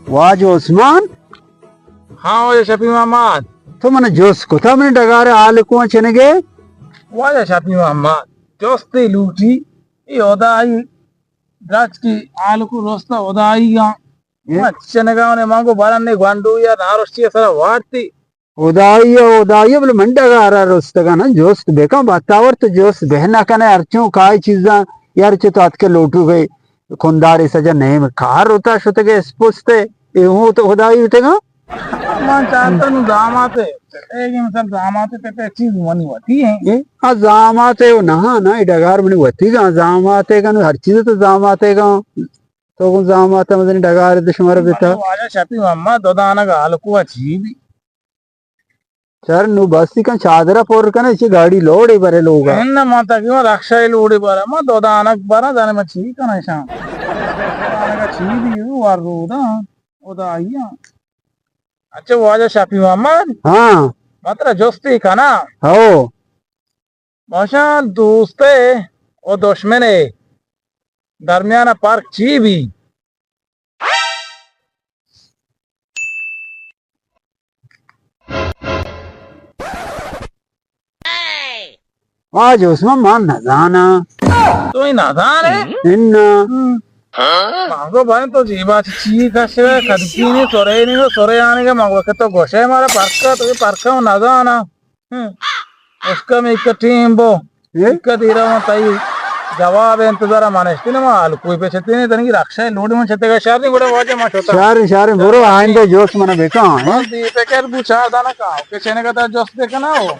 वाह जो उस्मान हाँ वाजा शफी मोहम्मद तो मैंने जोश को था मैंने डगारे आल को चनेगे वाजा शफी मोहम्मद जोस्ते लूटी ये ओदाई राज की आलू को रोस्ता ओदाई गा चनेगा ने मांगो बारन ने ग्वांडू या नारोस्टी सरा वार्ती उदाई बोले मन डगारा रोस्तगा ना जोश बेका बतावर तो जोश बहना कने अर्चों काय चीजा यार चे तो आज के लोटू गए खुंदारी सजा नहीं में कार होता शुते के स्पुस्ते एहू तो उदाई उठेगा man चाहता नु दामाते एक मिसाल दामाते ते चीज मनी होती है ये हाँ जामाते हो ना डगार बनी वती का जामाते का हर चीज तो जामाते का तो कौन जामाते मतलब डगार तो शुमार बेटा वाजा शफी मोहम्मद दोदाना का आलू अच्छी भी सर नु बस का चादरा पोर का ना इसी गाड़ी लोड ही बरे लोग एन्न माता की रक्षा लूड़ी बारा मा दोदानक बारा जाने में छी का ना शाम दोदाना का छी भी वार रोदा ओदाइया अच्छा वाजा शफी मोहम्मद हाँ मात्र जोस्ती का ना हो माशा दोस्ते ओ दुश्मने दरमियाना पार्क छी भी आज उसमें मान न जाना तो ही नादान है इन्ना मांगो भाई तो जीवा ची कशे कदकी नहीं सोरे आने के मांगो के तो गोशे हमारा पार्का तो ये पार्का हो नादाना उसका में एक टीम बो एक दीरा में ताई जवाब इंतजार मानेस्ती ने माल कोई पे छते नहीं तनकी रक्षा है लोड में छते का शहर नहीं बड़ा वाजे माच होता शार बुरो आइन दे जोश मना बेका दी पे कर पूछा दाना का के छेने का जोश देखा ना हो